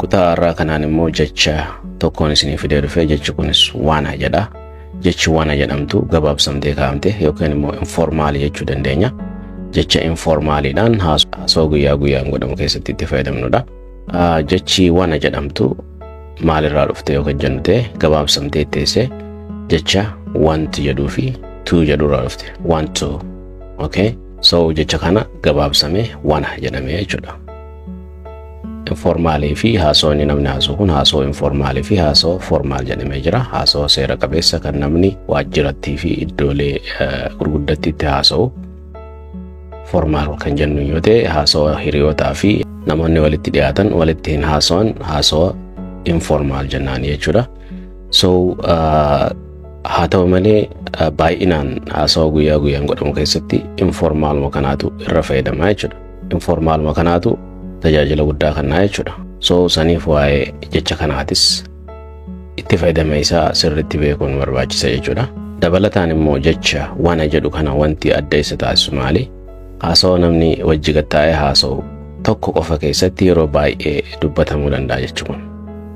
kutaa irraa kanaan immoo jecha tokkoon isinii fidee dhufee jechi kunis wanna jedha. Jechi wanna jedhamtu gabaabsamtee kaa'amte yookaan immoo informaali jechuu dandeenya. Jecha informaaliidhaan haasoo guyyaa guyyaan godhamu keessatti itti fayyadamnudha. Jechi wanna jedhamtu maalirraa dhufte yookaan jennute gabaabsamtee teessee jecha want jedhuu fi to jedhurraa dhufte. Want to. Okay? So jecha kana gabaabsamee wanna jedhamee jechuudha. Informaali fi haasoo inni namni haasoo kun haasoo informaali fi haasoo formaal jedhamee jira. Haasoo seera qabeessa kan namni waajjiratti fi iddoolee gurguddatti itti haasa'u. Formaal kan jennu yoo ta'e haasoo hiriyootaa fi namoonni walitti dhiyaatan walitti hin haasa'an haasoo informaal jennaan jechuudha. So haa ta'u malee baay'inaan haasoo guyyaa guyyaan godhamu keessatti informaaluma kanaatu irra fayyadamaa jechuudha. Informaaluma kanaatu tajaajila guddaa kennaa jechuudha. So saniif waa'ee jecha kanaatis itti fayyadama isaa sirriitti beekuun barbaachisa jechuudha. Dabalataan immoo jecha wanna jedhu kana wanti adda isa taasisu maali? Haasoo namni wajji gattaa'ee haasa'u tokko qofa keessatti yeroo baay'ee dubbatamuu danda'a jechuudha.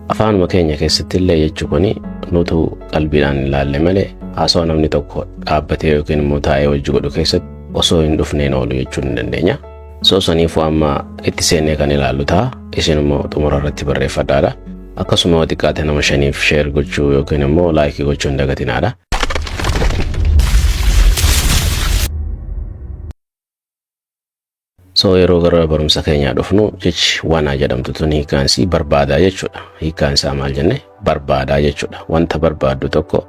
Afaanuma keenya keessatti illee jechuun nutu qalbiidhaan ilaalle malee haasoo namni tokko dhaabbatee yookiin immoo taa'ee wajji godhu keessatti osoo hin dhufneen oolu jechuu hin dandeenya. So saniif amma itti seennee kan ilaallu ta'a. Isin immoo xumura irratti barreeffadhaadha. Akkasuma xiqqaate nama 5f share gochuu yookiin immoo like gochuu hin dagatinaadha. So yeroo gara barumsa keenyaa dhufnu jechi wanna jedhamtu tun hiikkaansi barbaadaa jechuudha. Hiikkaansaa maal jenne? Barbaadaa jechuudha. Wanta barbaaddu tokko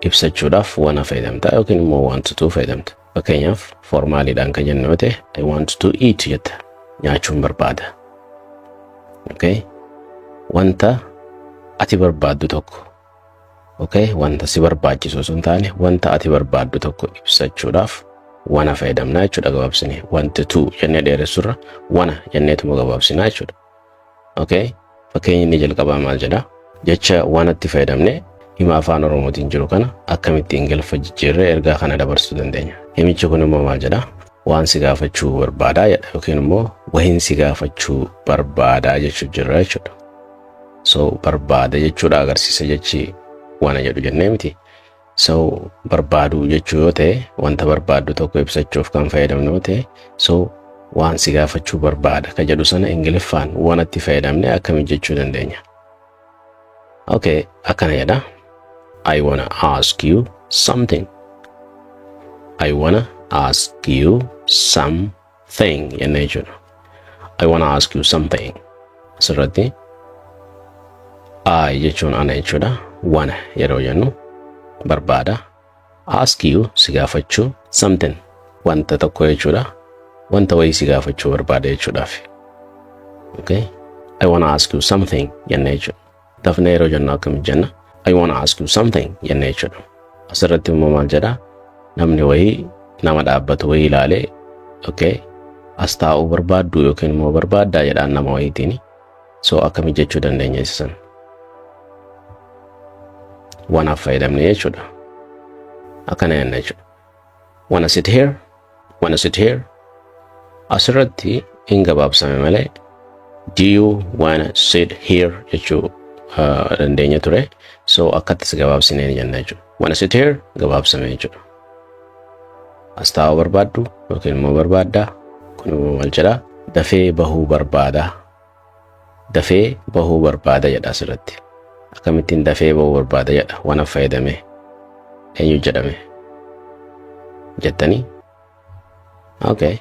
ibsachuudhaaf wanna fayyadamta yookiin immoo want to fayyadamta. Fakkeenyaaf formaaliidhaan kan jennu yoo ta'e I want to eat jetta. Nyaachuun barbaada. Okay? Wanta ati barbaaddu tokko. Okay? Wanta si barbaachisu osoo hin taane wanta ati barbaaddu tokko ibsachuudhaaf wanna fayyadamna jechuudha gabaabsinee. Want to jennee dheeressurra wanna jenneetuma gabaabsinaa jechuudha. Okay? Fakkeenyi inni jalqabaa maal jedha? Jecha wannatti fayyadamne hima afaan Oromootiin jiru kana akkamitti Ingiliffa jijjiirree ergaa kana dabarsuu dandeenya. Himichi kun immoo maal jedha? Waan si gaafachuu barbaadaa jedha yookiin immoo wahin si gaafachuu barbaadaa jechuu jirra jechuudha. So barbaada jechuudha agarsiisa jechi wanna jedhu jennee miti. So barbaadu jechuu yoo ta'e wanta barbaaddu tokko ibsachuuf kan fayyadamnu yoo ta'e so waan si gaafachuu barbaada ka jedhu sana Ingiliffaan wannatti fayyadamne akkamitti jechuu dandeenya. Okay, akkana jedha. I wanna ask you something. I wanna ask you something jennee jechuudha. I wanna ask you something. Asirratti I jechuun ana jechuudha. Wanna yeroo jennu barbaada. Ask you si gaafachuu something wanta tokko jechuudha. Wanta wayii si gaafachuu barbaada jechuudhaaf. Okay? I wanna ask you something jennee jechuudha. Dafnee yeroo jennu akkamitti jenna? I wanna ask you something jennee jechuudha. Asirratti immoo maal jedha? Namni wayii nama dhaabbatu wayii ilaalee okay as taa'uu barbaaddu yookiin immoo barbaaddaa jedhaan nama wayiitiin. So akkamitti jechuu dandeenya isa sana? Wanna fayyadamne jechuudha. Akkana jenna jechuudha. Wanna sit here? Wanna sit here? Asirratti hin gabaabsame malee do you wanna sit here jechuu dandeenya ture. So akkattis gabaabsinee jenna jechuudha. Wanna sit here? Gabaabsame jechuudha. As taa'uu barbaaddu yookiin immoo barbaaddaa. Kun immoo maal jedha? Dafee bahuu barbaada. Dafee bahuu barbaada jedha asirratti. Akkamittiin dafee bahuu barbaada jedha wanna fayyadame eenyu jedhame jettanii? Okay.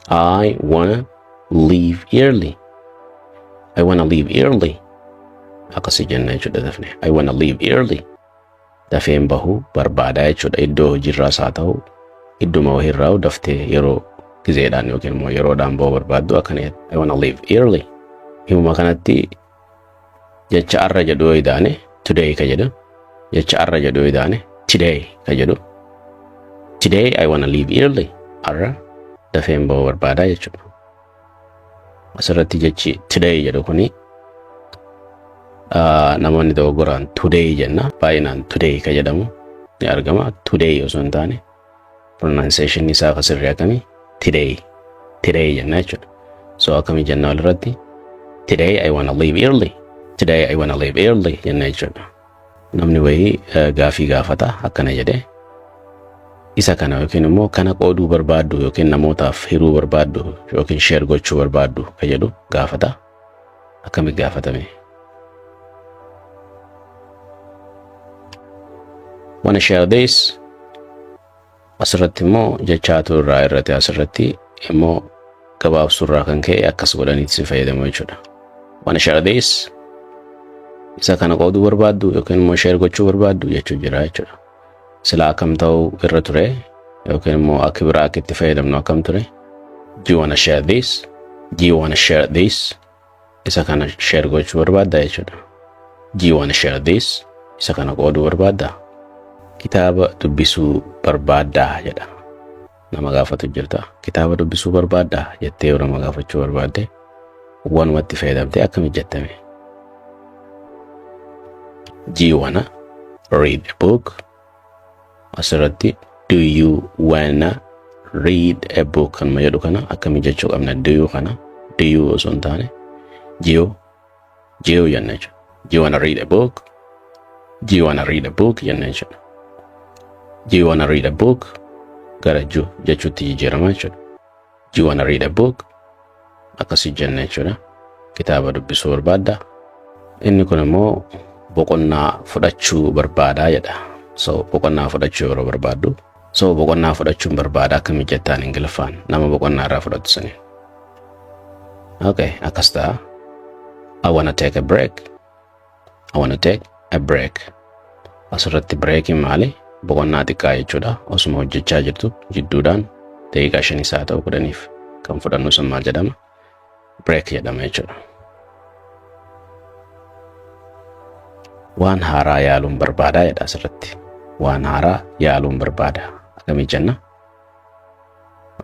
I wanna leave early. I wanna leave early. Akkasii jenna jechuudha dafne. I wanna leave early. Dafeen bahuu barbaada jechuudha. Iddoo hojiirraas haa ta'u idduma wahiirraa daftee yeroo gizeedhaan yookiin immoo yeroodhaan bahuu barbaaddu akkana jedha. I wanna leave early. Himuma kanatti jecha arra jedhu yoo idaane today ka jedhu. Jecha arra jedhu yoo idaane today ka jedhu. Today I wanna leave early. Arra dafeen bahuu barbaada jechuudha. Asirratti jechi today jedhu kuni namoonni dogoggoraan today jenna. Baay'inaan today ka jedhamu ni argama. Today osoo hin taane pronunciation isaa ka sirrii akkamii today jenna jechuudha. So akkamii jenna walirratti Today I wanna leave early. Today I wanna leave early jenna jechuudha. Namni wayii gaafii gaafata akkana jedhee isa kana yookiin immoo kana qooduu barbaaddu yookiin namootaaf hiruu barbaaddu yookiin share gochuu barbaaddu ka jedhu gaafata. Akkami gaafatame? Wanna share this? Asirratti immoo jechaatu irraa irratti asirratti immoo gabaabsuurraa kan ka'e akkas godhaniitti si fayyadamu jechuudha. Wanna share this? Isa kana qooduu barbaaddu yookiin immoo share gochuu barbaaddu jechuu jira jechuudha. Sila akkam ta'uu irra ture yookiin immoo akka biraa akka itti fayyadamnu akkam ture? Do you wanna share this? Do you wanna share this? Isa kana share gochuu barbaadda jechuudha. Do you wanna share this? Isa kana qooduu barbaadda? Kitaaba dubbisuu barbaaddaa jedha. Nama gaafatu jirta. Kitaaba dubbisuu barbaaddaa jettee yoo nama gaafachuu barbaadde wanumatti fayyadamtee akkami jettame? Do you wanna read a book? Asirratti do you wanna read a book kan jedhu kana akkami jechuu qabna? Do you kana do you osoo hin taane jiyo jenna jechuudha. Do you wanna read a book? Do you wanna read a book jenna jechuudha. Do you wanna read a book? Gara jechuutti jijjiirama jechuudha. Do you wanna read a book? Akkasi jenna jechuudha. Kitaaba dubbisuu barbaadda. Inni kun immoo boqonnaa fudhachuu barbaadaa jedha. So boqonnaa fudhachuu yeroo barbaaddu. So boqonnaa fudhachuun barbaada akkami jettaan Ingiliffaan nama boqonnaa irraa fudhatu sani. Okay, akkas ta'a. I wanna take a break. I wanna take a break. Asirratti breakiin maali? Boqonnaa xiqqaa jechuudha. Osuma hojjechaa jirtu jidduudhaan daqiiqaa 5 haa ta'u 10 kan fudhannu sun maal jedhama? Break jedhama jechuudha. Waan haaraa yaaluun barbaadaa jedha asirratti. Waan haaraa yaaluun barbaada. Akkamii jenna?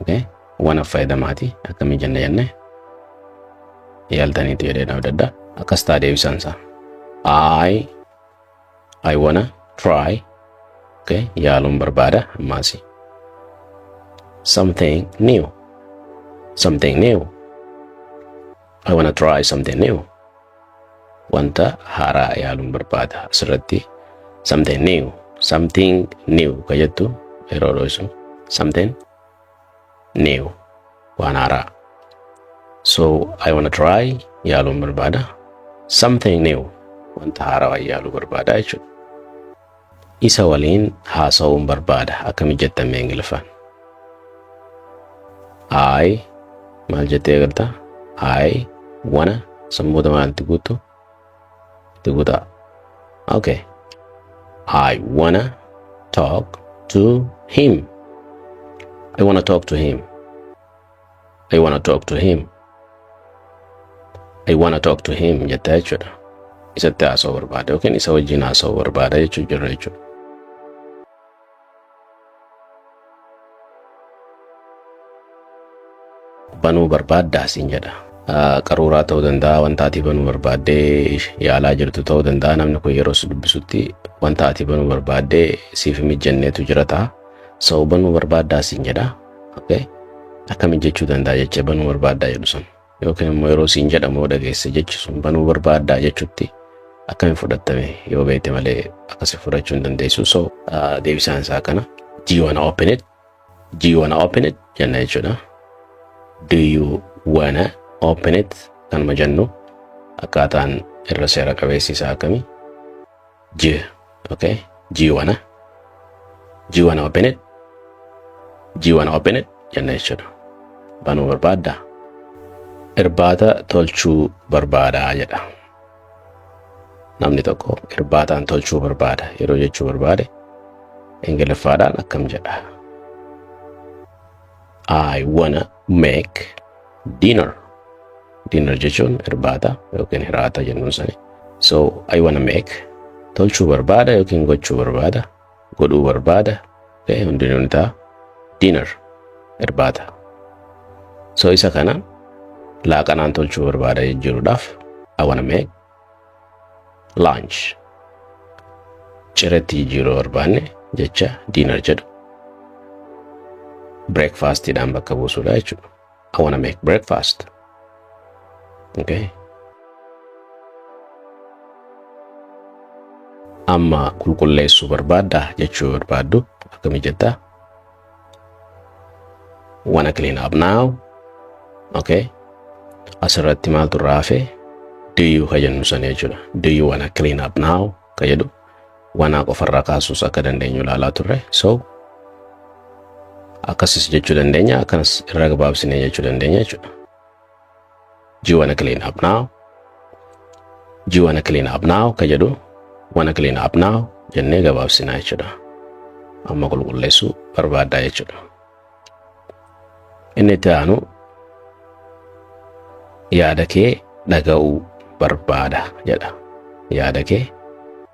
Okay. Waan fayyadamaati. Akkamii jenna jenne? Yaaltaniitu jedhee nama dadda. Akkas ta'a deebisaan isaa. I wanna try. Okay. Yaaluun barbaada. Ammaasi. Something new. Something new. I wanna try something new. Wanta haaraa yaaluun barbaada. Asirratti something new. Something new ka jettu yeroo dho'isu. Something new. Waan haaraa. So I wanna try yaaluun barbaada. Something new. Wanta haaraa yaaluu barbaada jechuudha. Isa waliin haasa'uun barbaada. Akkami jettame Ingiliffaan? Maal jettee galta? I wanna sammuuta maalti guutu? Tiguta. Okay. I wanna talk to him. I wanna talk to him. I wanna talk to him. I wanna talk to him jetta jechuudha. Isatti haasa'uu barbaada yookiin isa wajjin haasa'uu barbaada jechuu jirra jechuudha. Banuu barbaaddaa siin jedha. Qaruuraa ta'uu danda'a, wanta ati banuu barbaaddee yaalaa jirtu ta'uu danda'a. Namni kun yeroo si dubbisutti wanta ati banuu barbaaddee siif mijanneetu jira ta'a. Sa'u banuu barbaaddaa siin jedha. Okay. Akkamiin jechuu danda'a jechee banuu barbaaddaa jedhu sun. Yookiin immoo yeroo siin jedhamu dhageesse jechi sun banuu barbaaddaa jechuutti akkamiin fudhattame yoo beekte malee akkasi fudhachuu hin dandeessu. So deebisaan isaa kana. Do you wanna open it? Do you wanna open it? Jenna jechuudha. Do you wanna open it? Kan majannu akkaataan irra seera qabeessi isaa akkamii? Okay. Do you wanna open it? Do you wanna open it? Jenna jechuudha. Banuu barbaaddaa. Irbaata tolchuu barbaadaa jedha. Namni tokko irbaataan tolchuu barbaada. Yeroo jechuu barbaade Ingiliffaadhaan akkam jedha? I wanna make dinner. Dinner jechuun irbaata yookiin hiraata jennuun sani. So I wanna make tolchuu barbaada yookiin gochuu barbaada, godhuu barbaada. Okay, hundinuu ni ta'a. Dinner irbaata. So isa kana laaqanaan tolchuu barbaada jechuudhaaf I wanna make lunch. Cireetti jijjiiruu barbaanne jecha dinner jedhu. Breakfast dhaan bakka buusuudha jechuudha. I wanna make breakfast. Okay. amma qulqulleessuu barbaadda jechuu barbaaddu akkami jetta wanna clean up now. Okay, asirratti maaltu raafe do you ka jennu san jechuudha. Do you wanna clean up now ka jedhu wanna qofarraa kaasuus akka dandeenyu ilaalaa turre. So akkasis jechuu dandeenya, akkanas irra gabaabsinee jechuu dandeenya jechuudha. Do you wanna clean up now? Do you wanna clean up now ka jedhu wanna clean up now jennee gabaabsinaa jechuudha. Amma qulqulleessuu barbaaddaa jechuudha. Inni itti aanu yaada kee dhaga'uu barbaada jedha. Yaada kee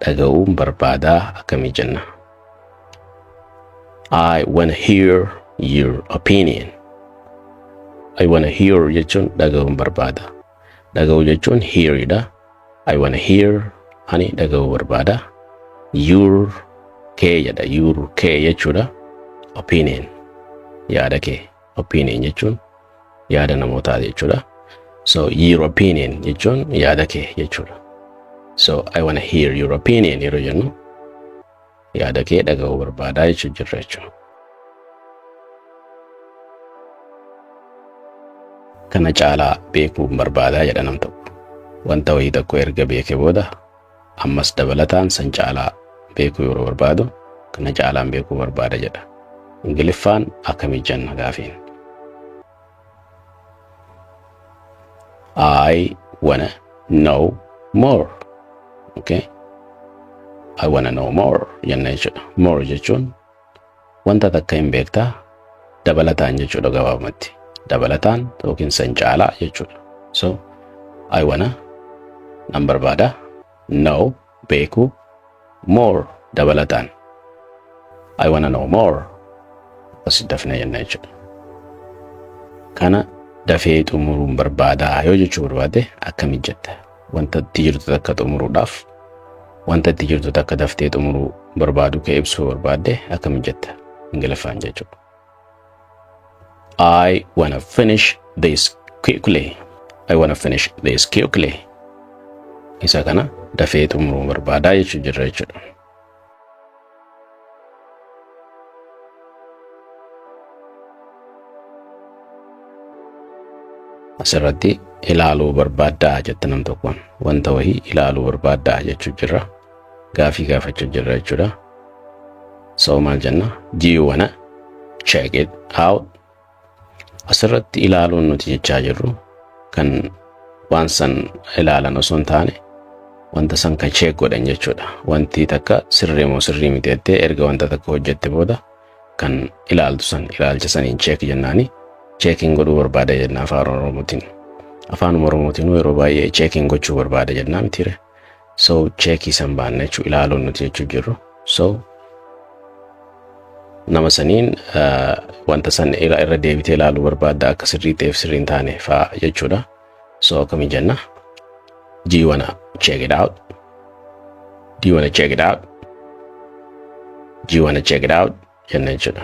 dhaga'uu barbaadaa akkamii jenna. I wanna hear your opinion. I wanna hear jechuun dhaga'uu barbaada. Dhaga'uu jechuun hear dha. I wanna hear ani dhaga'uu barbaada. Your kee jedha. Your kee jechuudha. Opinion yaada kee. Opinion jechuun yaada namootaa jechuudha. So your opinion jechuun yaada kee jechuudha. So I wanna hear your opinion yeroo jennu yaada kee dhaga'uu barbaadaa jechuu jirra jechuudha. Kana caalaa beekuu barbaadaa jedha nam tokko. Wanta wayii tokko erga beeke booda ammas dabalataan san caalaa beekuu yeroo barbaadu kana caalaan beekuu barbaada jedha. Ingiliffaan akkamii jenna gaafiin. I wanna know more. Okay, I wanna know more jenna jechuudha. More jechuun wanta takka hin beektaa dabalataan jechuudha gabaabumatti. Dabalataan yookiin san caalaa jechuudha. So I wanna nan barbaada, know beekuu, more dabalataan. I wanna know more as dafne jenna jechuudha. Kana dafee xumuruun barbaadaa yoo jechuu barbaade akkami jetta. Wanta itti jirtu takka xumuruudhaaf wanta itti jirtu takka daftee xumuruu barbaadu kee ibsuu barbaade akkami jetta Ingiliffaan jechuudha. I wanna finish this quickly. I wanna finish this quickly. Isa kana dafee xumuruu barbaadaa jechuu jirra jechuudha. Asirratti ilaaluu barbaaddaa jetta nam tokkoon wanta wahii ilaaluu barbaaddaa jechuu jirra. Gaafii gaafachuu jirra jechuudha. So maal jenna? Do you wanna check it out? Asirratti ilaaluun nuti jechaa jirru kan waan san ilaalan osoo hin taane wanta san ka check godhan jechuudha. Wanti takka sirrii moo sirrii miti jettee erga wanta takka hojjette booda kan ilaaltu san ilaalcha saniin check jennaani. Checking godhuu barbaada jenna afaan Oromootiin. Afaan Oromootiin yeroo baay'ee checking gochuu barbaada jenna mitire. So checkii san baanna jechuu ilaaluun nuti jechuu jirru. So nama saniin wanta san irra deebitee ilaaluu barbaadda akka sirrii ta'eef sirrii hin taane faa jechuudha. So akkami jenna? Do you wanna check it out? Do you wanna check it out? Do you wanna check it out? Jenna jechuudha.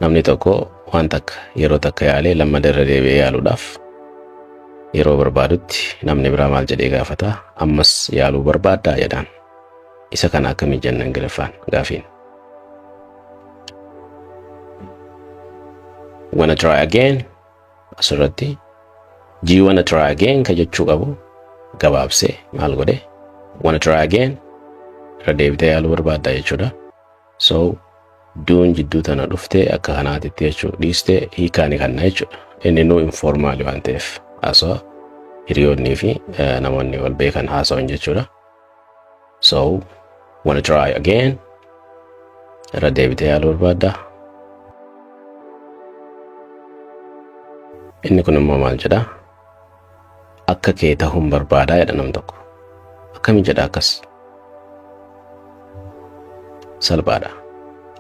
Namni tokko waan takka yeroo takka yaalee lammadaa irra deebi'ee yaaluudhaaf yeroo barbaadutti namni biraa maal jedhee gaafata? Ammas yaaluu barbaaddaa jedhaan. Isa kana akkami jenna Ingiliffaan gaafiin. Wanna try again? Asirratti do you wanna try again ka jechuu qabu gabaabsee maal godhe? Wanna try again? Irra deebitee yaaluu barbaaddaa jechuudha. So duun jidduu tana dhuftee akka kanaatitti jechuu dhiistee hiikaani kanna jechuudha. Inni nuu informaali waan ta'eef haasawaa hiriyoonnii fi namoonni wal beekan haasawan jechuudha. So wanna try again? Irra deebitee yaaluu barbaaddaa. Inni kun immoo maal jedha? Akka kee ta'uun barbaadaa jedha nam tokko. Akkami jedha akkas? Salphaadha.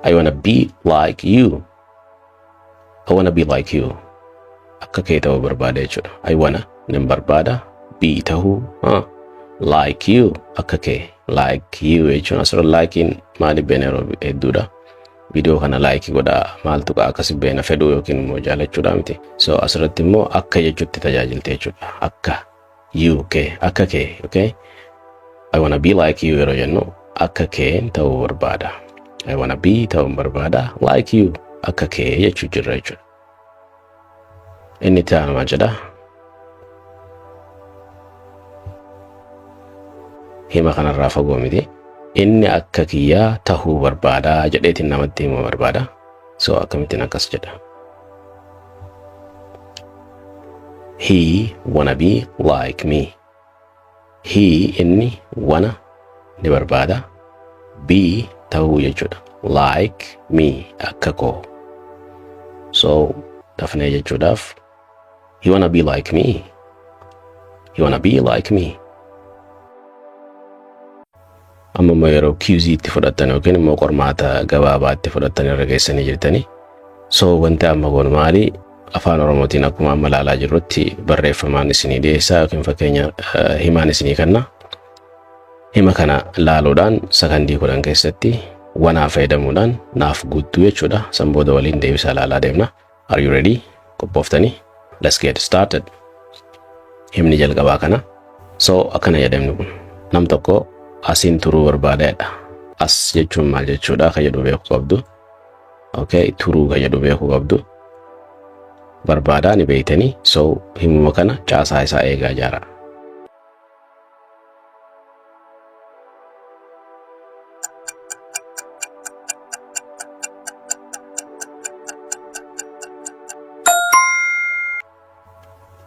I wanna be like you. I wanna be like you. Akka kee ta'uu barbaada jechuudha. I wanna nin barbaada be ta'uu like you akka kee like you jechuun asirra likein maali beena yeroo hedduudha. Video kana like godhaa maaltu akkasi beena fedhuu yookiin immoo jaalachuudha miti. So asirratti immoo akka jechuutti tajaajiltee jechuudha. Akka you kee akka kee okay. I wanna be like you yeroo jennu akka kee ta'uu barbaada. I wanna be ta'uu barbaada like you akka kee jechuu jirra jechuudha. Inni itti aanu maal jedha? Hima kanarraa fagoo miti. Inni akka kiyyaa tahuu barbaada jedheetiin namatti himuu barbaada. So akkamittiin akkas jedha? He wanna be like me. He inni wanna ni barbaada. Be tahuu jechuudha. Like me akka koo. So dafnee jechuudhaaf he wanna be like me. He wanna be like me. Amma yeroo QZ itti fudhatan yookiin immoo qormaata gabaabaa itti fudhatan irra geessanii jirtanii. So wanti amma goonu maali? Afaan Oromootiin akkuma amma ilaalaa jirrutti barreeffamaan isinii dhiyeessaa yookiin fakkeenya himaan isinii kenna. Hima kana laaluudhaan sakandii 10 keessatti wanaa fayyadamuudhaan naaf guutuu jechuudha. San booda waliin deebisaa laalaa deemna. Are you ready? Qophooftanii? Let's get started. Himni jalqabaa kana. So akkana jedhamni kun. Nam tokko asiin turuu barbaadaadha. As jechuun maal jechuudha kan jedhu beekuu qabdu. Okay, turuu kan jedhu beekuu qabdu. Barbaadaa ni beeytanii. So himuma kana caasaa isaa eegaa jira.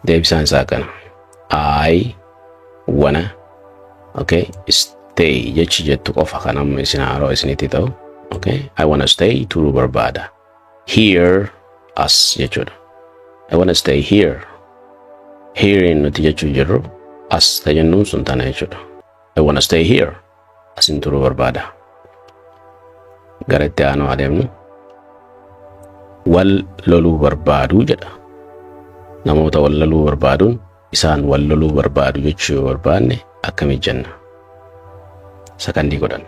Deebisaan isaa kana. I wanna stay jechi jettu qofa kan amma isin haaroo isinitti ta'u. Okay, I wanna stay turuu barbaada. Here as jechuudha. I wanna stay here. Here in nuti jechuu jirru as tajennuun sun tana jechuudha. I wanna stay here. Asin turuu barbaada. Gara itti aanu adeemnu. Wal loluu barbaadu jedha. Namoota wal loluu barbaaduun isaan wal loluu barbaadu jechuu yoo barbaanne akkamii jenna? Sakandii 10.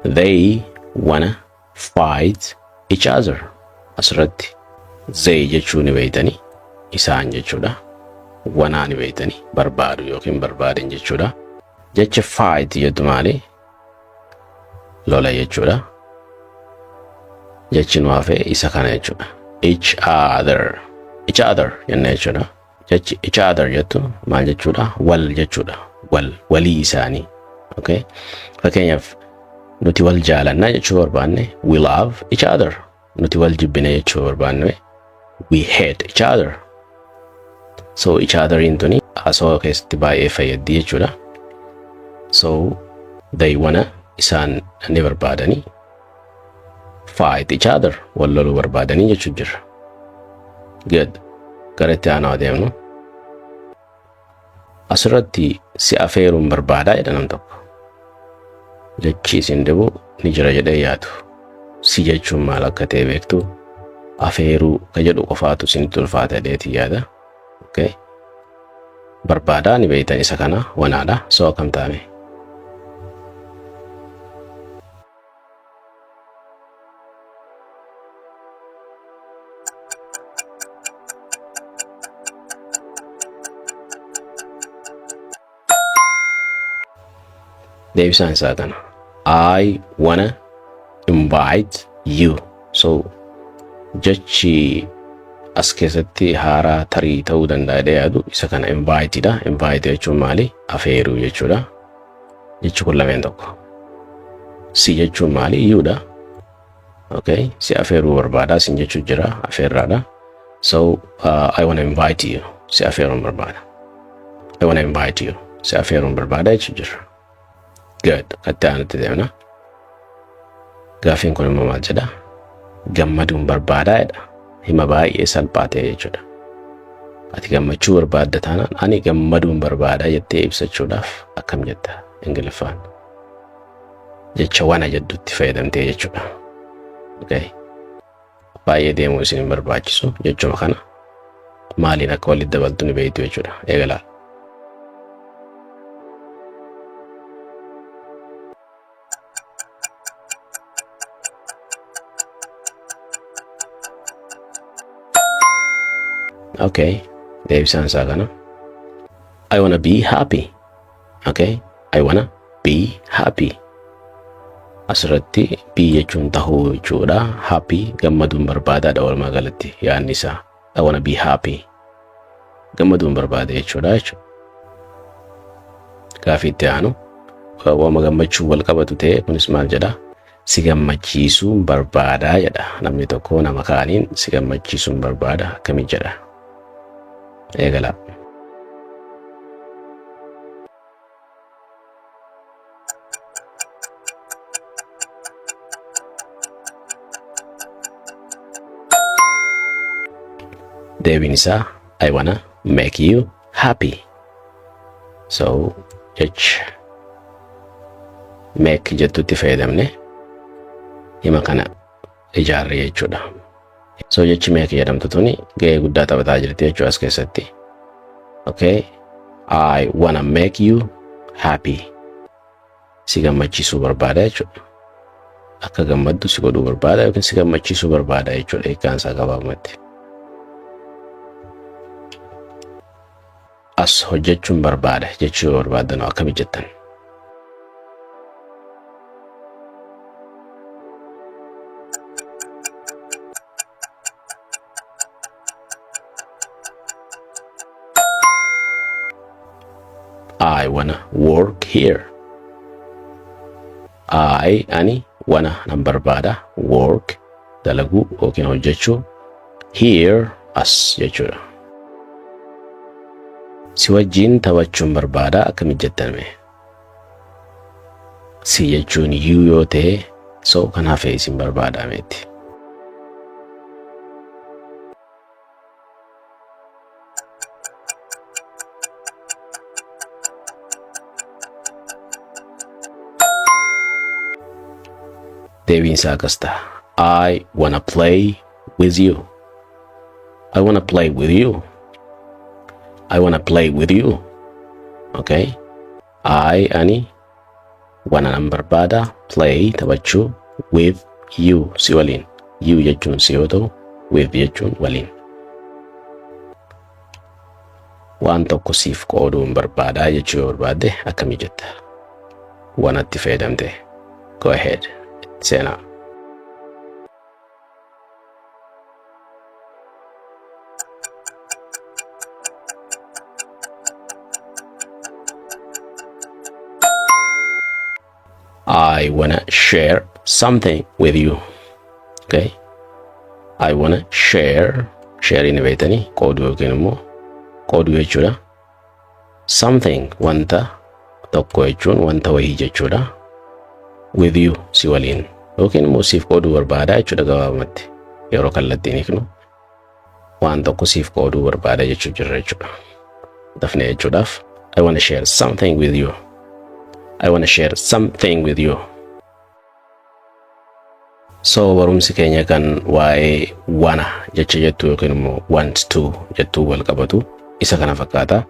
They wanna fight each other. Asirratti they jechuu ni beeytanii isaan jechuudha. Wanaa ni beeytanii barbaadu yookiin barbaadan jechuudha. Jecha fight jedhu maali? Lola jechuudha. Jechi nu hafe isa kana jechuudha. Each other. Each other jenna jechuudha. Jechi each other jettu maal jechuudha? Wal jechuudha. Walii isaanii. Okay? Fakkeenyaaf nuti wal jaalanna jechuu barbaanne we love each other. Nuti wal jibbine jechuu barbaanne we hate each other. So each other intuni asoo keessatti baay'ee fayyaddi jechuudha. So they wanna isaan ni barbaadanii fight each other wal loluu barbaadanii jechuu jirra. Good. Gara itti aanaa adeemnu. Asirratti si afeeruun barbaadaa jedha nam tokko. Jechi isin dhibu ni jira jedhee yaadu. Si jechuun maal akka ta'e beektu afeeruu ka jedhu qofaatu isinitti ulfaata jedheetii yaada. Okay. Barbaadaa ni beeytan isa kana wanaadha. So akkam taame? Deebisaan isaa kana. I wanna invite you. So jechi as keessatti haaraa tarii ta'uu danda'a yaadu isa kana invite dha. Invite jechuun maali? Afeeruu jechuudha. Jechi kun lameen tokko. Si jechuun maali? You dha. Okay, si afeeruu barbaada sin jechuu jira afeerraadha. So I wanna invite you. Si afeeruun barbaada. I wanna invite you. Si afeeruun barbaada jechuu jira. Good. Katti aanutti deemna. Gaafiin kun immoo maal jedha? Gammaduun barbaadaa jedha. Hima baay'ee salphaa ta'e jechuudha. Ati gammachuu barbaadda taanaan ani gammaduun barbaadaa jettee ibsachuudhaaf akkam jetta Ingiliffaan? Jecha wana jedhutti fayyadamtee jechuudha. Okay. Baay'ee deemuu isin hin barbaachisu jechuma kana maaliin akka walitti dabaltu ni beektu jechuudha. Eegalaa. Okay, deebisaan isaa kana. I wanna be happy. Okay, I wanna be happy. Asirratti be jechuun tahuu jechuudha. Happy gammaduun barbaadaadha walumaa galatti yaadni isaa. I wanna be happy. Gammaduun barbaada jechuudha jechuudha. Gaaffii itti aanu waama gammachuu wal qabatu ta'e kunis maal jedha? Si gammachiisuun barbaadaa jedha. Namni tokko nama kaaniin si gammachiisuun barbaada akkamii jedha? Eegala. Deebiin isaa I wanna make you happy. So jecha make jettutti fayyadamne hima kana ijaarre jechuudha. So jechi make jedhamtu tuni gahee guddaa taphataa jirti jechuudha as keessatti. Okay, I wanna make you happy. Si gammachiisuu barbaada jechuudha. Akka gammaddu si godhuu barbaada yookiin si gammachiisuu barbaada jechuudha hiikkaan isaa gabaabumatti. As hojjechuun barbaada jechuu barbaadan akkami jettan? I wanna work here. I ani wanna nan barbaada work dalagu yookiin hojjechuu here as jechuudha. Si wajjin taphachuun barbaada akkami jettame? Si jechuun you yoo ta'e so kanaaf isin barbaadameeti. Deebiin isaa akkas ta'a. I wanna play with you. I wanna play with you. I wanna play with you. Okay. I ani wanna nan barbaada play taphachuu with you si waliin. You jechuun si yoo ta'u with jechuun waliin. Waan tokko siif qooduun barbaada jechuu yoo barbaadde akkami jetta? Wanatti fayyadamte. Go ahead. Sena. I wanna share something with you. Okay. I wanna share in beetanii qooduu yookiin immoo qooduu jechuudha. Something wanta tokko jechuun wanta wahii jechuudha. With you si waliin yookiin immoo siif qooduu barbaada jechuudha gabaabumatti. Yeroo kallattiin hiiknu waan tokko siif qooduu barbaada jechuu jirra jechuudha. Dafnee jechuudhaaf I wanna share something with you. I wanna share something with you. So barumsi keenya kan waa'ee wanna jecha jettu yookiin immoo want to jettu wal qabatu isa kana fakkaata.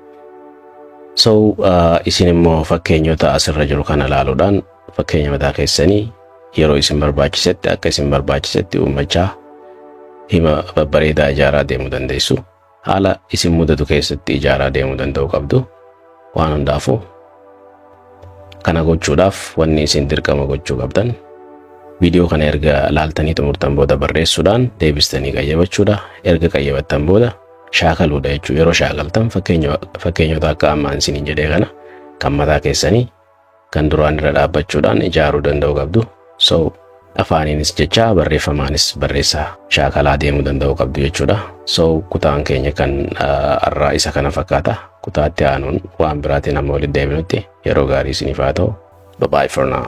So isin immoo fakkeenyota asirra jiru kana ilaaluudhaan fakkeenya mataa keessanii yeroo isin barbaachisetti akka isin barbaachisetti uummachaa hima babbareedaa ijaaraa deemuu dandeessu. Haala isin mudatu keessatti ijaaraa deemuu danda'u qabdu. Waan hundaafuu kana gochuudhaaf wanni isin dirqama gochuu qabdan viidiyoo kana erga laaltanii xumurtan booda barreessuudhaan deebistanii qayyabachuudha. Erga qayyabattan booda shaakaluudha jechuu. Yeroo shaakaltan fakkeenyota akka ammaan isiniin jedhee kana kan mataa keessanii kan duraan irra dhaabbachuudhaan ijaaruu danda'u qabdu. So afaaniinis jecha barreeffamaanis barreessaa shaakalaa deemuu danda'u qabdu jechuudha. So kutaan keenya kan har'aa isa kana fakkaata. Kutaatti aanuun waan biraatiin amma walitti deebinutti yeroo gaarii isiniif haa ta'u. Bye bye for now.